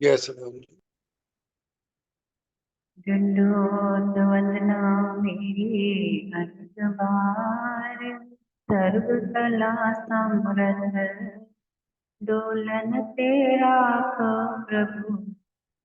Yes, Anand. दंडोत वंदना मेरी अंतबार, सर्व कला समरथ डोलन तेरा को प्रभु,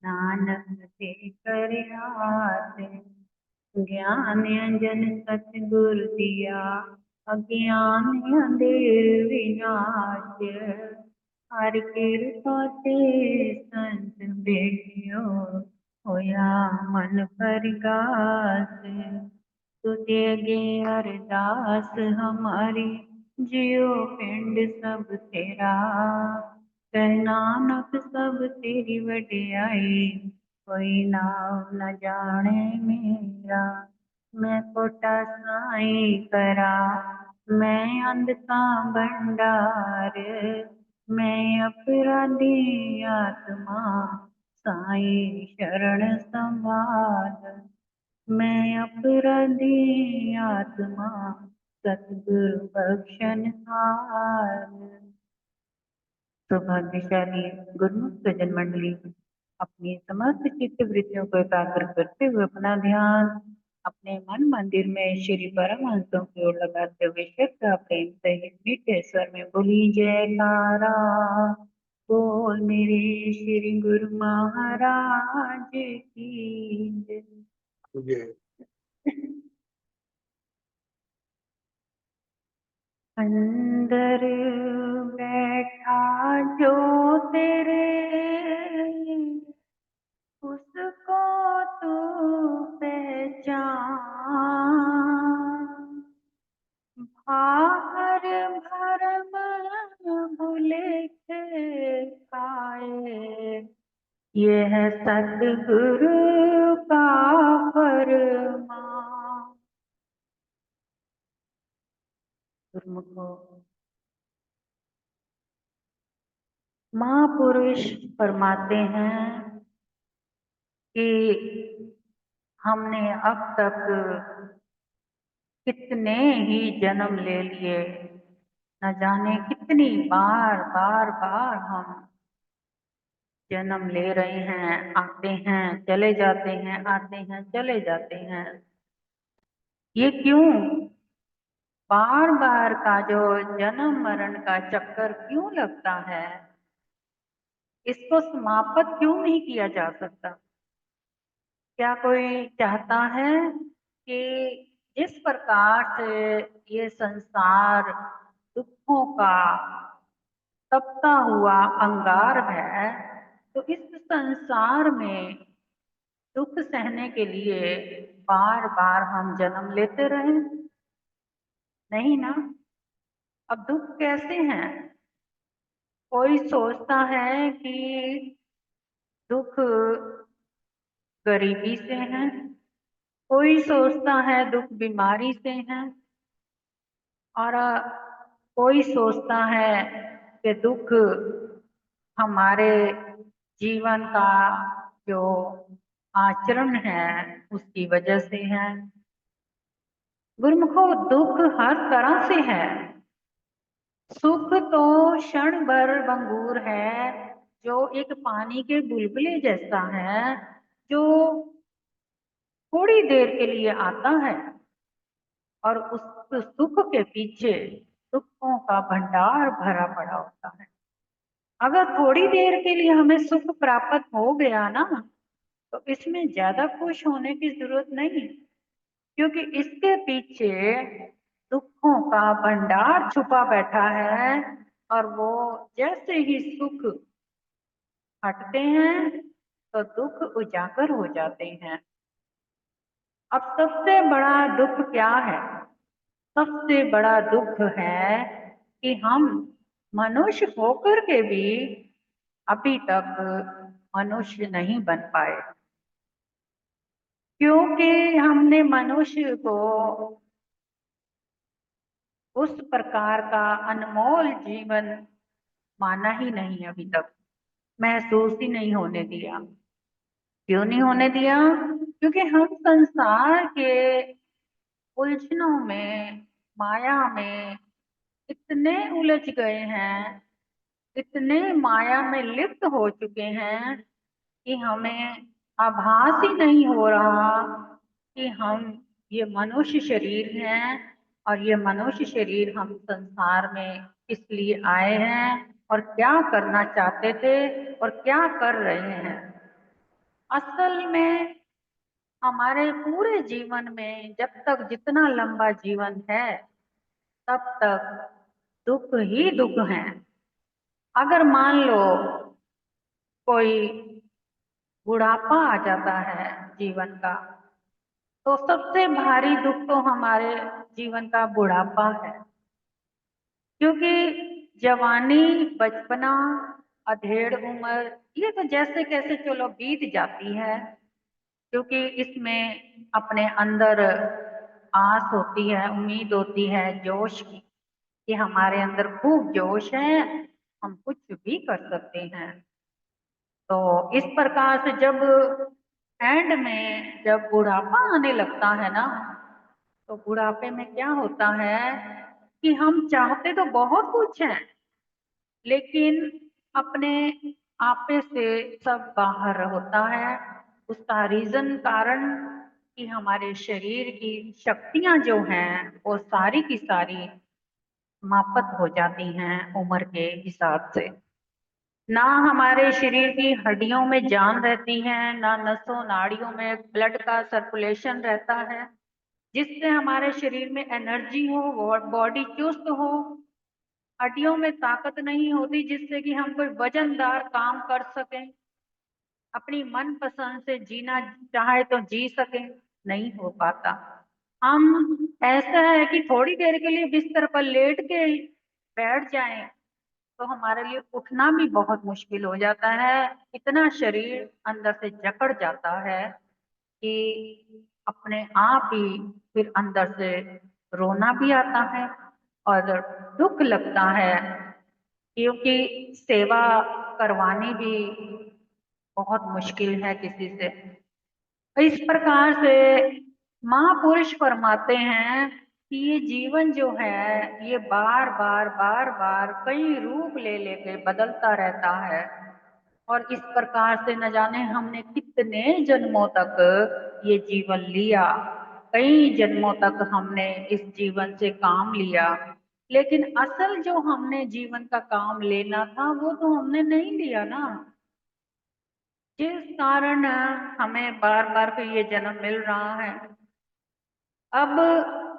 नानक ते कर हाथ। ज्ञान अंजन सतगुर दिया, अज्ञान अंधेर विनाश। हर कृपा ते संत बेटियो, होया मन परगास। तुझे गे अरदास हमारी, जियो पिंड सब तेरा। कह नानक सब तेरी वडियाई, कोई नाम न जाने मेरा। मैं कोटा साई करा, मैं अंध का भंडार। मैं अपराधी आत्मा, साई शरण संभाल। मैं अपराधी आत्मा, सतगुरु बख्शन हार। सौभाग्यशाली गुरुमुख सज्जन मंडली, अपनी समस्त चित्त वृत्तियों को एकाग्र करते हुए अपना ध्यान अपने मन मंदिर में श्री परमहंसों की ओर लगाते हुए श्रद्धा प्रेम सहित मीठे स्वर में बोली जयकारा। बोल मेरे श्री गुरु महाराज की जय। Yeah. अंदर बैठा जो तेरे, उसको तू पहचान। बाहर भरम भूले खाए, ये है सतगुरु का फरमान। गुरुमुखो, महापुरुष फरमाते हैं कि हमने अब तक कितने ही जन्म ले लिए, न जाने कितनी बार बार बार हम जन्म ले रहे हैं, आते हैं चले जाते हैं, आते हैं चले जाते हैं। ये क्यों? बार बार का जो जन्म मरण का चक्कर क्यों लगता है? इसको समाप्त क्यों नहीं किया जा सकता? क्या कोई चाहता है कि जिस प्रकार से ये संसार दुखों का तपता हुआ अंगार है, तो इस संसार में दुख सहने के लिए बार बार हम जन्म लेते रहें? नहीं ना। अब दुख कैसे हैं? कोई सोचता है कि दुख गरीबी से है, कोई सोचता है दुख बीमारी से है, और कोई सोचता है कि दुख हमारे जीवन का जो आचरण है उसकी वजह से है। गुरुमुखो, दुख हर तरह से है। सुख तो क्षण भर भंगुर है, जो एक पानी के बुलबुले जैसा है, जो थोड़ी देर के लिए आता है, और उस सुख के पीछे दुखों का भंडार भरा पड़ा होता है। अगर थोड़ी देर के लिए हमें सुख प्राप्त हो गया ना, तो इसमें ज्यादा खुश होने की जरूरत नहीं, क्योंकि इसके पीछे दुखों का भंडार छुपा बैठा है, और वो जैसे ही सुख हटते हैं तो दुख उजागर हो जाते हैं। अब सबसे बड़ा दुख क्या है? सबसे बड़ा दुख है कि हम मनुष्य होकर के भी अभी तक मनुष्य नहीं बन पाए, क्योंकि हमने मनुष्य को उस प्रकार का अनमोल जीवन माना ही नहीं, अभी तक महसूस ही नहीं होने दिया। क्यों नहीं होने दिया? क्योंकि हम संसार के उलझनों में, माया में इतने उलझ गए हैं, इतने माया में लिप्त हो चुके हैं कि हमें आभास ही नहीं हो रहा कि हम ये मनुष्य शरीर हैं और ये मनुष्य शरीर हम संसार में किस लिए आए हैं और क्या करना चाहते थे और क्या कर रहे हैं। असल में हमारे पूरे जीवन में जब तक जितना लंबा जीवन है तब तक दुख ही दुख हैं। अगर मान लो कोई बुढ़ापा आ जाता है जीवन का, तो सबसे भारी दुख तो हमारे जीवन का बुढ़ापा है। क्योंकि जवानी, बचपना, अधेड़ उम्र, ये तो जैसे कैसे चलो बीत जाती है, क्योंकि इसमें अपने अंदर आस होती है, उम्मीद होती है जोश की, कि हमारे अंदर खूब जोश है, हम कुछ भी कर सकते हैं। तो इस प्रकार से जब एंड में जब बुढ़ापा आने लगता है ना, तो बुढ़ापे में क्या होता है कि हम चाहते तो बहुत कुछ हैं, लेकिन अपने आपे से सब बाहर होता है। उसका रीजन कारण कि हमारे शरीर की शक्तियां जो हैं वो सारी की सारी समाप्त हो जाती हैं उम्र के हिसाब से। ना हमारे शरीर की हड्डियों में जान रहती है, ना नसों नाड़ियों में ब्लड का सर्कुलेशन रहता है, जिससे हमारे शरीर में एनर्जी हो, बॉडी चुस्त हो। हड्डियों में ताकत नहीं होती जिससे कि हम कोई वजनदार काम कर सकें, अपनी मन पसंद से जीना चाहे तो जी सकें, नहीं हो पाता। हम ऐसा है कि थोड़ी देर के लिए बिस्तर पर लेट के बैठ जाएं तो हमारे लिए उठना भी बहुत मुश्किल हो जाता है। इतना शरीर अंदर से जकड़ जाता है कि अपने आप ही फिर अंदर से रोना भी आता है और दुख लगता है, क्योंकि सेवा करवानी भी बहुत मुश्किल है किसी से। इस प्रकार से महापुरुष फरमाते हैं कि ये जीवन जो है ये बार बार बार बार कई रूप ले लेके बदलता रहता है, और इस प्रकार से न जाने हमने कितने जन्मों तक ये जीवन लिया। कई जन्मों तक हमने इस जीवन से काम लिया, लेकिन असल जो हमने जीवन का काम लेना था वो तो हमने नहीं लिया ना, जिस कारण हमें बार बार फिर ये जन्म मिल रहा है। अब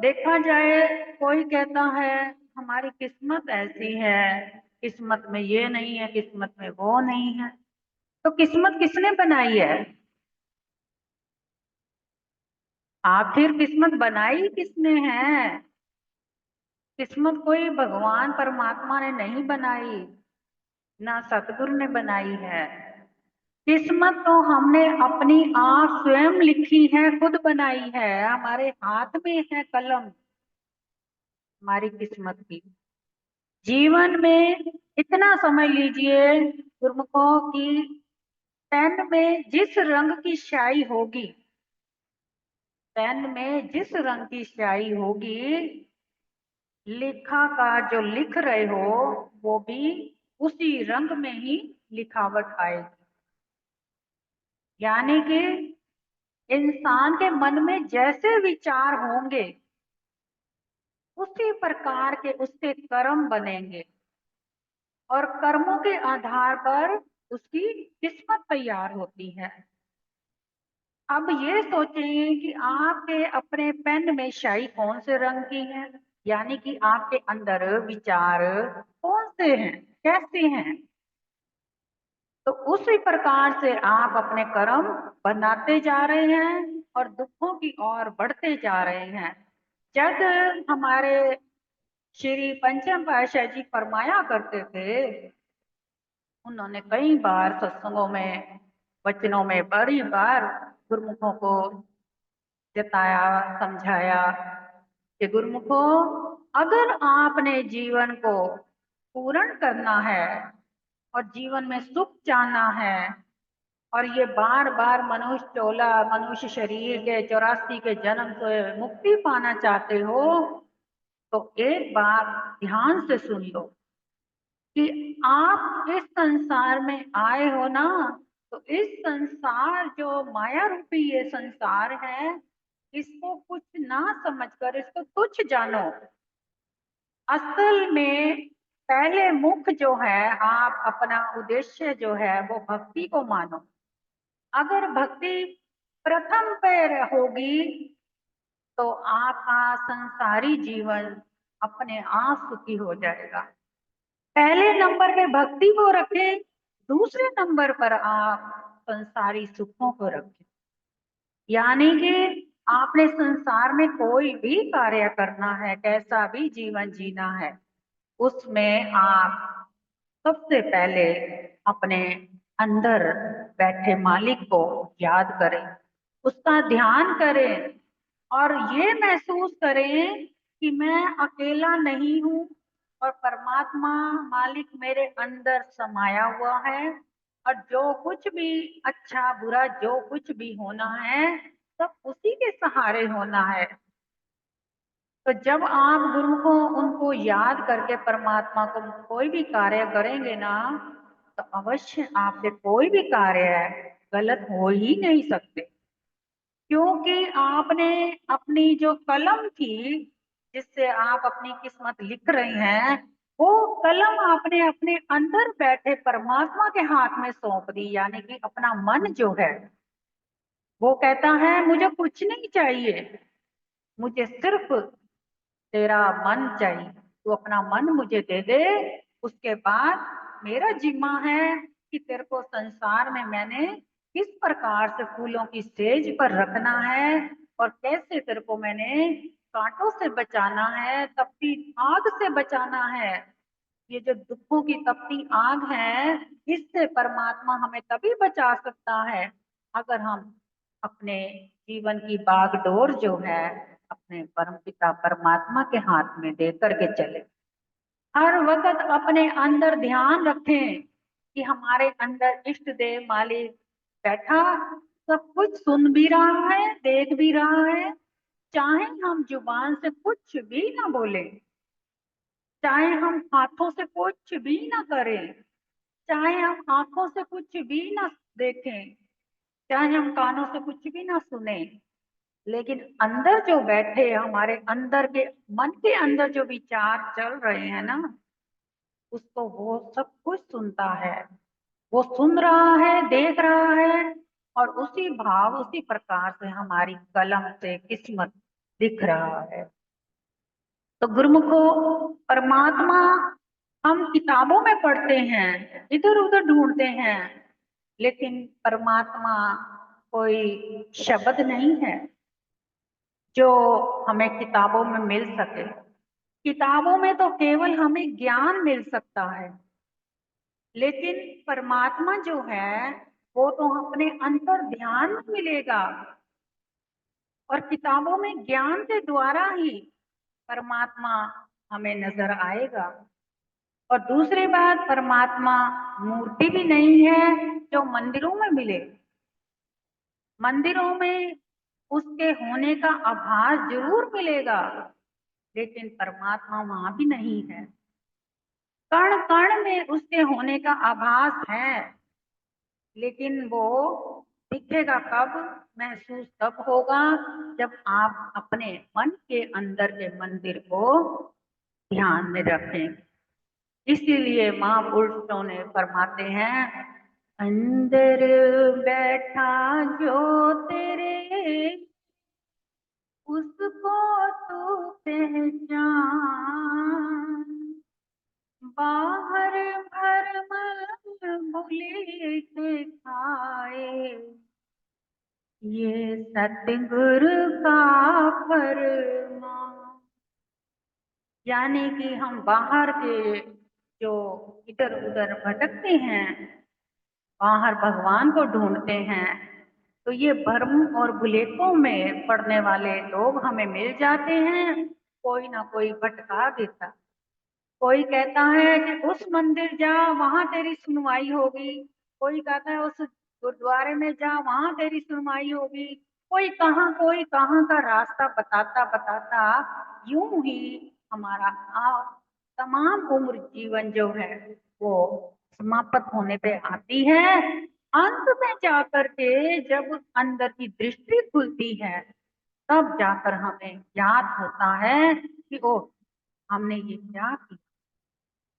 देखा जाए, कोई कहता है हमारी किस्मत ऐसी है, किस्मत में ये नहीं है, किस्मत में वो नहीं है। तो किस्मत किसने बनाई है? आखिर किस्मत बनाई किसने है? किस्मत कोई भगवान परमात्मा ने नहीं बनाई, ना सतगुरु ने बनाई है। किस्मत तो हमने अपनी आप स्वयं लिखी है, खुद बनाई है। हमारे हाथ में है कलम हमारी किस्मत की। जीवन में इतना समझ लीजिए गुरुमुखों की, पेन में जिस रंग की स्याही होगी, पेन में जिस रंग की स्याही होगी, लिखा का जो लिख रहे हो वो भी उसी रंग में ही लिखावट आएगी। यानी कि इंसान के मन में जैसे विचार होंगे उसी प्रकार के उसके कर्म बनेंगे, और कर्मों के आधार पर उसकी किस्मत तैयार होती है। अब ये सोचें कि आपके अपने पेन में स्याही कौन से रंग की है, यानी कि आपके अंदर विचार कौन से हैं, कैसे हैं। तो उसी प्रकार से आप अपने कर्म बनाते जा रहे हैं और दुखों की ओर बढ़ते जा रहे हैं। जब हमारे श्री पंचम पातशाह जी फरमाया करते थे, उन्होंने कई बार सत्संगों में, वचनों में बड़ी बार गुरुमुखों को जताया, समझाया कि गुरुमुखों, अगर आपने जीवन को पूर्ण करना है और जीवन में सुख चाहना है, और ये बार बार मनुष्य चोला, मनुष्य शरीर के 84 के जन्म से मुक्ति पाना चाहते हो, तो एक बात ध्यान से सुन लो कि आप इस संसार में आए हो ना, तो इस संसार जो माया रूपी ये संसार है, इसको कुछ ना समझकर इसको तुच्छ जानो। असल में पहले मुख जो है, आप अपना उद्देश्य जो है वो भक्ति को मानो। अगर भक्ति प्रथम पे होगी तो आपका संसारी जीवन अपने आप सुखी हो जाएगा। पहले नंबर पे भक्ति को रखें, दूसरे नंबर पर आप संसारी सुखों को रखें। यानी कि आपने संसार में कोई भी कार्य करना है, कैसा भी जीवन जीना है, उसमें आप सबसे पहले अपने अंदर बैठे मालिक को याद करें, उसका ध्यान करें और ये महसूस करें कि मैं अकेला नहीं हूँ और परमात्मा मालिक मेरे अंदर समाया हुआ है और जो कुछ भी अच्छा बुरा जो कुछ भी होना है सब उसी के सहारे होना है। तो जब आप गुरु को उनको याद करके परमात्मा को कोई भी कार्य करेंगे ना, तो अवश्य आपसे कोई भी कार्य गलत हो ही नहीं सकते, क्योंकि आपने अपनी जो कलम थी जिससे आप अपनी किस्मत लिख रही हैं, वो कलम आपने अपने अंदर बैठे परमात्मा के हाथ में सौंप दी। यानी कि अपना मन जो है वो कहता है मुझे कुछ नहीं चाहिए, मुझे सिर्फ तेरा मन चाहिए, तू अपना मन मुझे दे दे। उसके बाद मेरा जिम्मा है कि तेरे को संसार में मैंने किस प्रकार से फूलों की सेज पर रखना है और कैसे तेरे को मैंने कांटों से बचाना है, तपती आग से बचाना है। ये जो दुखों की तपती आग है, इससे परमात्मा हमें तभी बचा सकता है अगर हम अपने जीवन की बागडोर जो है अपने परमपिता परमात्मा के हाथ में दे करके चले। हर वक्त अपने अंदर ध्यान रखें कि हमारे अंदर इष्ट देव मालिक बैठा सब कुछ सुन भी रहा है, देख भी रहा है। चाहे हम जुबान से कुछ भी ना बोले, चाहे हम हाथों से कुछ भी ना करें, चाहे हम आंखों से कुछ भी ना देखें, चाहे हम कानों से कुछ भी ना सुने, लेकिन अंदर जो बैठे हमारे अंदर के मन के अंदर जो विचार चल रहे हैं ना, उसको वो सब कुछ सुनता है। वो सुन रहा है, देख रहा है और उसी भाव उसी प्रकार से हमारी कलम से किस्मत दिख रहा है। तो गुरुमुखो, परमात्मा हम किताबों में पढ़ते हैं, इधर उधर ढूंढते हैं, लेकिन परमात्मा कोई शब्द नहीं है जो हमें किताबों में मिल सके। किताबों में तो केवल हमें ज्ञान मिल सकता है, लेकिन परमात्मा जो है वो तो अपने अंतर ध्यान में मिलेगा और किताबों में ज्ञान के द्वारा ही परमात्मा हमें नजर आएगा। और दूसरी बात, परमात्मा मूर्ति भी नहीं है जो मंदिरों में मिले। मंदिरों में उसके होने का आभास जरूर मिलेगा, लेकिन परमात्मा वहां भी नहीं है। कण कण में उसके होने का आभास है, लेकिन वो दिखेगा कब, महसूस तब होगा जब आप अपने मन के अंदर के मंदिर को ध्यान में रखें। इसीलिए महापुरुषों ने फरमाते हैं, अंदर बैठा जो तेरे उसको तू पहचान, बाहर भरमर भूले के खाए, ये सतगुरु का फरमान। यानी कि हम बाहर के जो इधर उधर भटकते हैं, बाहर भगवान को ढूंढते हैं, तो ये भ्रम और भुलेखों में पड़ने वाले लोग हमें मिल जाते हैं। कोई ना कोई भटका देता, कोई कहता है कि उस मंदिर जा वहां तेरी सुनवाई होगी, कोई कहता है उस गुरुद्वारे में जा वहां तेरी सुनवाई होगी, कोई कहाँ का रास्ता बताता बताता यूं ही हमारा तमाम उम्र जीवन जो है वो समाप्त होने पे आती है। अंत में जाकर के जब अंदर की दृष्टि खुलती है, तब जाकर हमें याद होता है कि ओ, हमने ये क्या किया।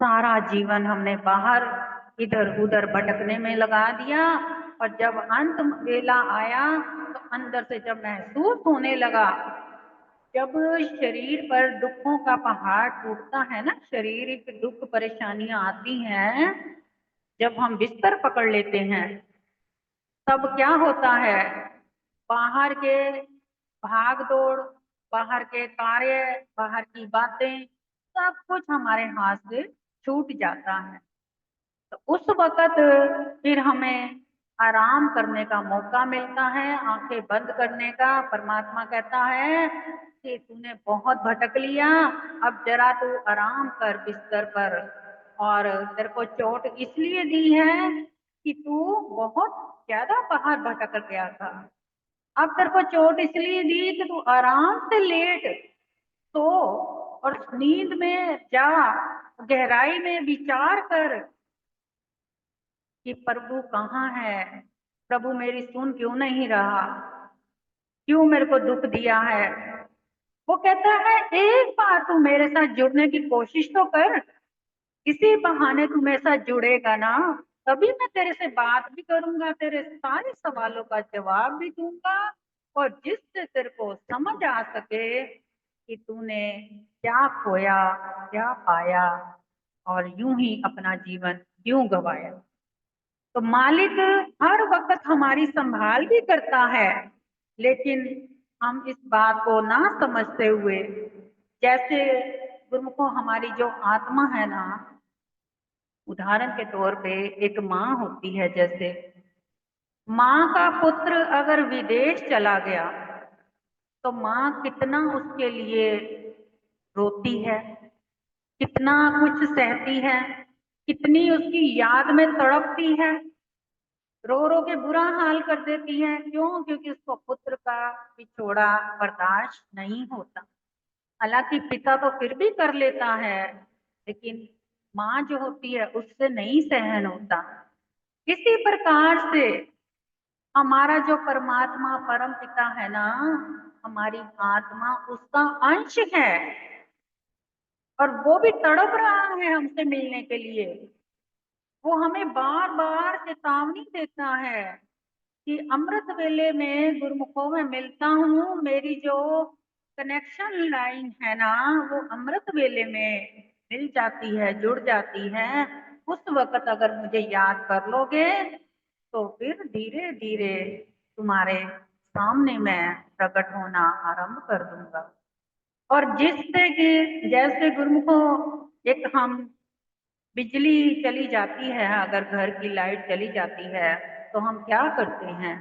सारा जीवन हमने बाहर इधर उधर भटकने में लगा दिया, और जब अंत वेला आया तो अंदर से जब महसूस होने लगा, जब शरीर पर दुखों का पहाड़ टूटता है ना, शारीरिक दुख परेशानियां आती हैं, जब हम बिस्तर पकड़ लेते हैं, तब क्या होता है, बाहर के भाग दौड़, बाहर के कार्य, बाहर की बातें, सब कुछ हमारे हाथ से छूट जाता है। तो उस वक़्त फिर हमें आराम करने का मौका मिलता है, आँखें बंद करने का। परमात्मा कहता है कि तूने बहुत भटक लिया, अब ज़रा तू आराम कर बिस्तर पर, और तेरे को चोट इसलिए दी है कि तू बहुत ज़्यादा बाहर भटक गया था। अब तेरे को चोट इसलिए दी कि तू आराम से लेट, सो और नींद में जा, गहराई में विचार कर कि प्रभु कहाँ है, प्रभु मेरी सुन क्यों नहीं रहा, क्यों मेरे को दुख दिया है। वो कहता है एक बार तू मेरे साथ जुड़ने की कोशिश तो कर, इसी बहाने तू मेरे साथ जुड़ेगा ना, तभी मैं तेरे से बात भी करूंगा, तेरे सारे सवालों का जवाब भी दूंगा, और जिससे तेरे को समझ आ सके कि तूने क्या खोया, क्या पाया, और यूं ही अपना जीवन क्यों गवाया। तो मालिक हर वक्त हमारी संभाल भी करता है, लेकिन हम इस बात को ना समझते हुए, जैसे गुरुमुखों हमारी जो आत्मा है ना, उदाहरण के तौर पे एक माँ होती है, जैसे माँ का पुत्र अगर विदेश चला गया तो माँ कितना उसके लिए रोती है, कितना कुछ सहती है, कितनी उसकी याद में तड़पती है, रो रो के बुरा हाल कर देती है। क्यों? क्योंकि उसको पुत्र का बिछोड़ा बर्दाश्त नहीं होता। हालांकि पिता तो फिर भी कर लेता है, लेकिन माँ जो होती है उससे नहीं सहन होता। इसी प्रकार से हमारा जो परमात्मा परम पिता है ना, हमारी आत्मा उसका अंश है, और वो भी तड़प रहा है हमसे मिलने के लिए। वो हमें बार बार चेतावनी देता है कि अमृत वेले में गुरुमुखों में मिलता हूँ, मेरी जो कनेक्शन लाइन है ना, वो अमृत वेले में मिल जाती है, जुड़ जाती है। उस वक्त अगर मुझे याद कर लोगे तो फिर धीरे धीरे तुम्हारे सामने मैं प्रकट होना आरंभ कर दूंगा। और जिससे कि जैसे गुरुमुखों, एक हम बिजली चली जाती है, अगर घर की लाइट चली जाती है तो हम क्या करते हैं,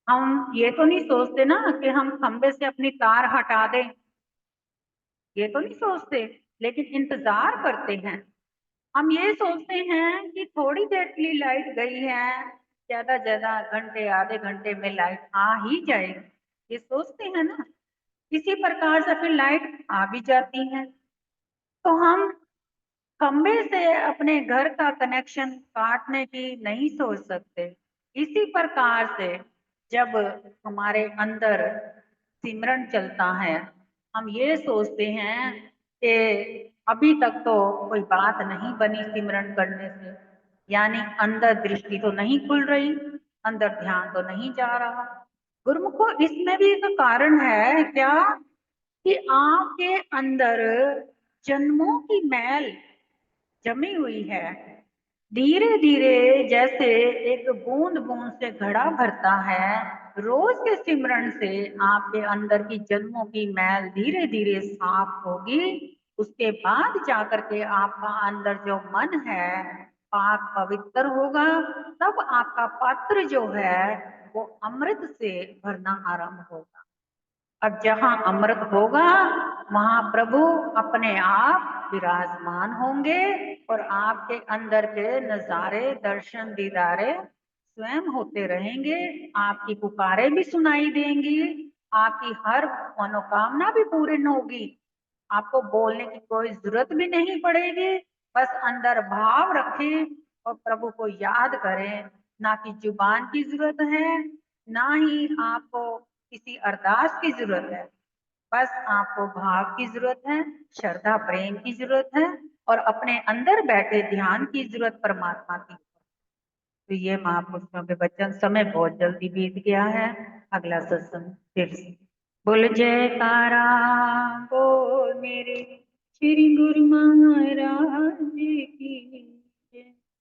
हम ये तो नहीं सोचते ना कि हम खंबे से अपनी तार हटा दें, ये तो नहीं सोचते, लेकिन इंतजार करते हैं। हम ये सोचते हैं कि थोड़ी देर के लिए लाइट गई है, ज्यादा ज्यादा घंटे आधे घंटे में लाइट आ ही जाएगी, ये सोचते हैं ना। इसी प्रकार से फिर लाइट आ भी जाती है, तो हम खंबे से अपने घर का कनेक्शन काटने की नहीं सोच सकते। इसी प्रकार से जब हमारे अंदर सिमरन चलता है, हम ये सोचते हैं कि अभी तक तो कोई बात नहीं बनी सिमरन करने से, यानी अंदर दृष्टि तो नहीं खुल रही, अंदर ध्यान तो नहीं जा रहा। गुरुमुखो, इसमें भी एक कारण है क्या, कि आपके अंदर जन्मों की मैल जमी हुई है। धीरे धीरे जैसे एक बूंद बूंद से घड़ा भरता है, रोज के सिमरन से आपके अंदर की जन्मों की मैल धीरे धीरे साफ होगी। उसके बाद जाकर के आपका अंदर जो मन है पाक पवित्र होगा, तब आपका पात्र जो है वो अमृत से भरना आरंभ होगा। अब जहाँ अमृत होगा वहां प्रभु अपने आप विराजमान होंगे, और आपके अंदर के नजारे दर्शन दीदारे स्वयं होते रहेंगे। आपकी पुकारें भी सुनाई देंगी, आपकी हर मनोकामना भी पूर्ण होगी। आपको बोलने की कोई जरूरत भी नहीं पड़ेगी, बस अंदर भाव रखें और प्रभु को याद करें ना कि जुबान की जरूरत है, ना ही आपको किसी अरदास की जरूरत है। बस आपको भाव की जरूरत है, श्रद्धा प्रेम की जरूरत है और अपने अंदर बैठे ध्यान की जरूरत परमात्मा की। तो ये महापुरुषों के वचन। समय बहुत जल्दी बीत गया है। अगला सत्संग फिर से। बोल जयकारा बोल मेरे श्री गुरु महाराज की।